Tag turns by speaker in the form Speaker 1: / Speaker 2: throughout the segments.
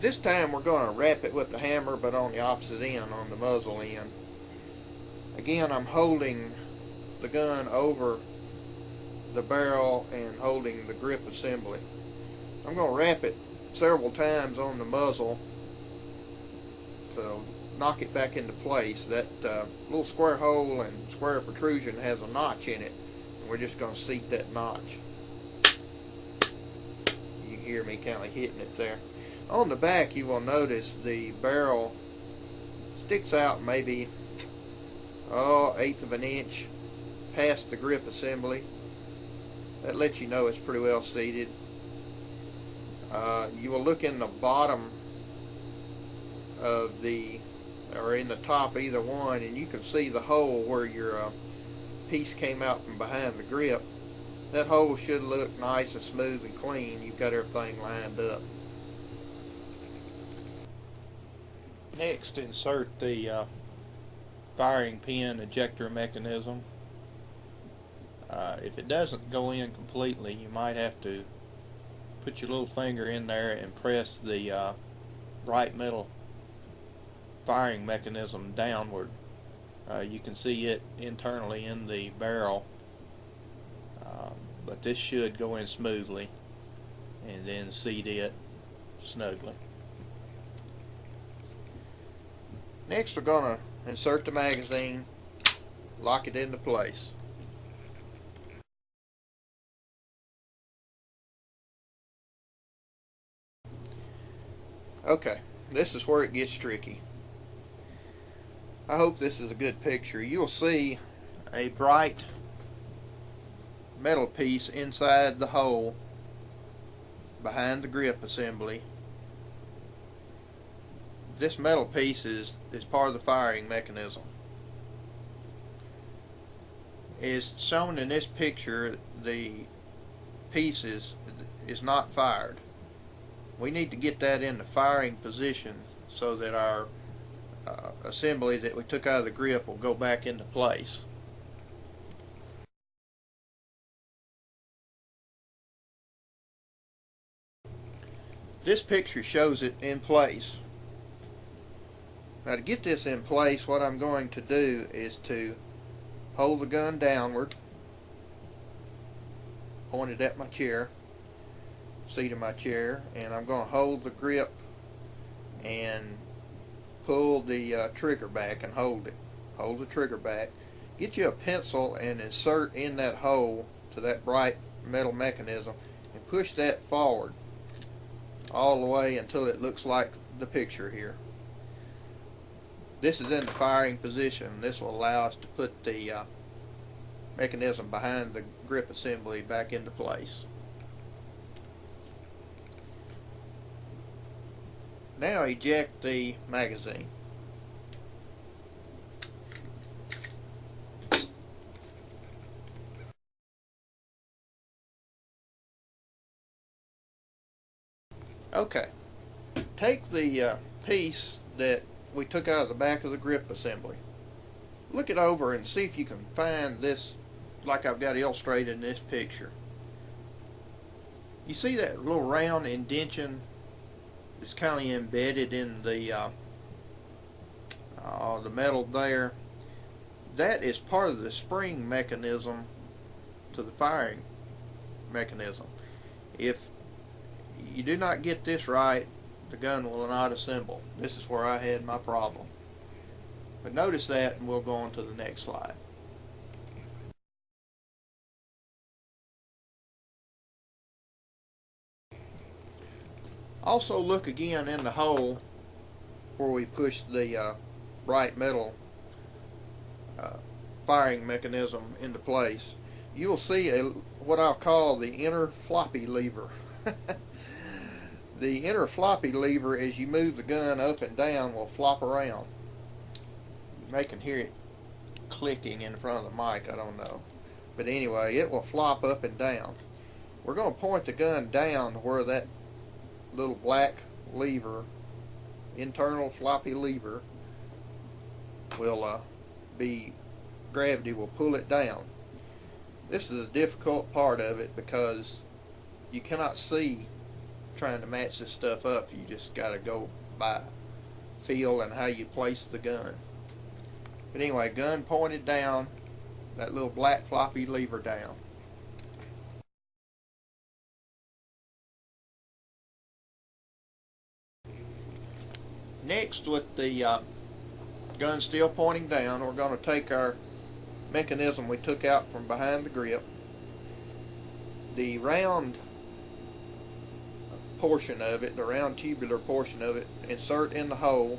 Speaker 1: This time we're going to wrap it with the hammer, but on the opposite end, on the muzzle end. Again, I'm holding the gun over the barrel and holding the grip assembly. I'm going to wrap it several times on the muzzle to knock it back into place. That little square hole and square protrusion has a notch in it, and we're just going to seat that notch. You can hear me kind of hitting it there. On the back, you will notice the barrel sticks out maybe 1/8 of an inch past the grip assembly. That lets you know it's pretty well seated. You will look in the bottom of the, or in the top, either one, and you can see the hole where your piece came out from behind the grip. That hole should look nice and smooth and clean. You've got everything lined up. Next, insert the firing pin ejector mechanism. If it doesn't go in completely, you might have to put your little finger in there and press the bright metal firing mechanism downward. You can see it internally in the barrel, but this should go in smoothly, and then seat it snugly. Next, we're going to insert the magazine, lock it into place. Okay, this is where it gets tricky. I hope this is a good picture. You'll see a bright metal piece inside the hole behind the grip assembly. This metal piece is part of the firing mechanism. As shown in this picture, the piece is not fired. We need to get that in the firing position so that our assembly that we took out of the grip will go back into place. This picture shows it in place. Now, to get this in place, what I'm going to do is to hold the gun downward, pointed at my chair, seat of my chair, and I'm going to hold the grip and pull the trigger back and hold it. Hold the trigger back. Get you a pencil and insert in that hole to that bright metal mechanism and push that forward all the way until it looks like the picture here. This is in the firing position. This will allow us to put the mechanism behind the grip assembly back into place. Now eject the magazine. Okay, take the piece that we took out of the back of the grip assembly. Look it over and see if you can find this like I've got illustrated in this picture. You see that little round indentation is kind of embedded in the metal there. That is part of the spring mechanism to the firing mechanism. If you do not get this right, the gun will not assemble. This is where I had my problem. But notice that, and we'll go on to the next slide. Also look again in the hole where we pushed the bright metal firing mechanism into place. You will see what I'll call the inner floppy lever. The inner floppy lever, as you move the gun up and down, will flop around. You may can hear it clicking in front of the mic, I don't know. But anyway, it will flop up and down. We're going to point the gun down to where that little black lever, internal floppy lever, will gravity will pull it down. This is a difficult part of it because you cannot see trying to match this stuff up. You just got to go by feel and how you place the gun. But anyway, gun pointed down, that little black floppy lever down. Next, with the gun still pointing down, we're going to take our mechanism we took out from behind the grip, the round portion of it, the round tubular portion of it, insert in the hole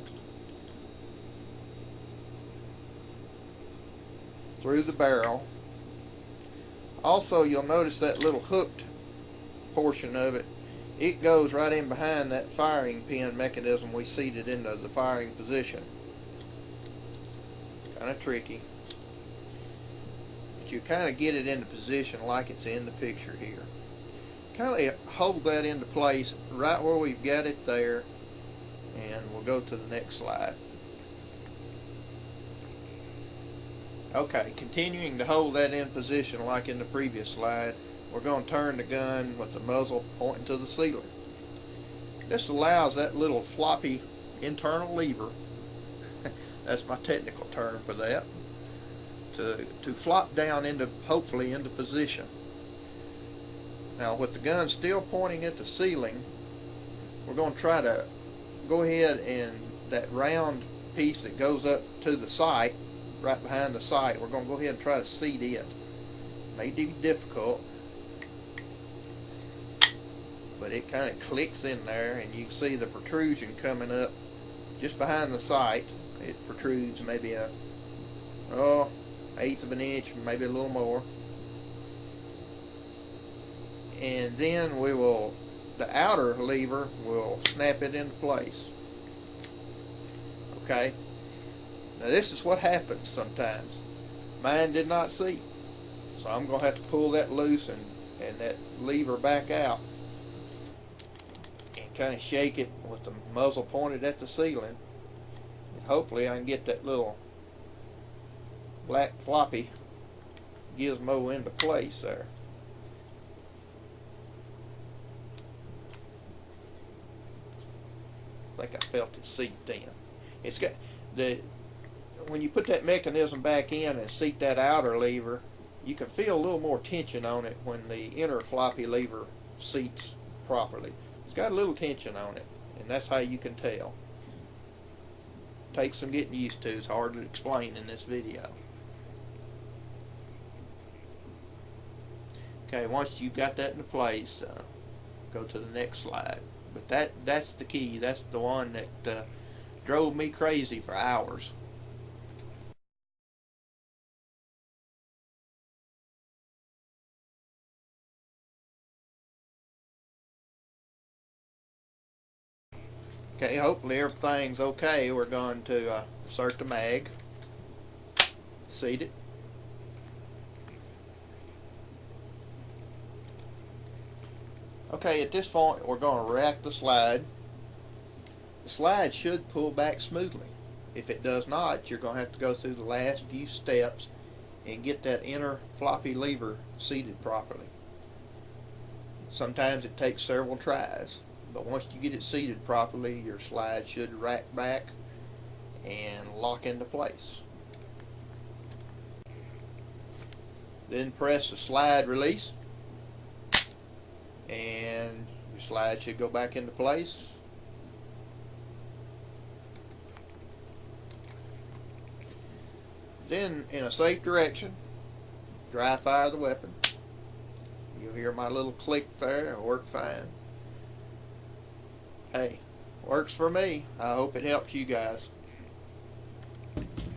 Speaker 1: through the barrel. Also, you'll notice that little hooked portion of it, it goes right in behind that firing pin mechanism we seated into the firing position. Kind of tricky, but you kind of get it into position like it's in the picture here. Kind of hold that into place right where we've got it there, and we'll go to the next slide. Okay, continuing to hold that in position like in the previous slide, we're going to turn the gun with the muzzle pointing to the ceiling. This allows that little floppy internal lever, that's my technical term for that, to flop down into, hopefully into position. Now with the gun still pointing at the ceiling, we're going to try to go ahead and that round piece that goes up to the sight, right behind the sight, we're going to go ahead and try to seat it. May be difficult, but it kind of clicks in there, and you can see the protrusion coming up just behind the sight. It protrudes maybe a 1/8 of an inch, maybe a little more. And then we will, the outer lever will snap it into place. Okay, now this is what happens sometimes. Mine did not seat, so I'm going to have to pull that loose and that lever back out and kind of shake it with the muzzle pointed at the ceiling, and hopefully I can get that little black floppy gizmo into place there. I think I felt it seat in. It's got the, when you put that mechanism back in and seat that outer lever, you can feel a little more tension on it when the inner floppy lever seats properly. It's got a little tension on it, and that's how you can tell. Takes some getting used to. It's hard to explain in this video. Okay, once you've got that into place, go to the next slide. But that's the key. That's the one that drove me crazy for hours. Okay, hopefully everything's okay. We're going to insert the mag, seat it. Okay, at this point we're going to rack the slide. The slide should pull back smoothly. If it does not, you're going to have to go through the last few steps and get that inner floppy lever seated properly. Sometimes it takes several tries, but once you get it seated properly, your slide should rack back and lock into place. Then press the slide release, and your slide should go back into place. Then, in a safe direction, dry fire the weapon. You'll hear my little click there. It'll work fine. Hey, works for me. I hope it helps you guys.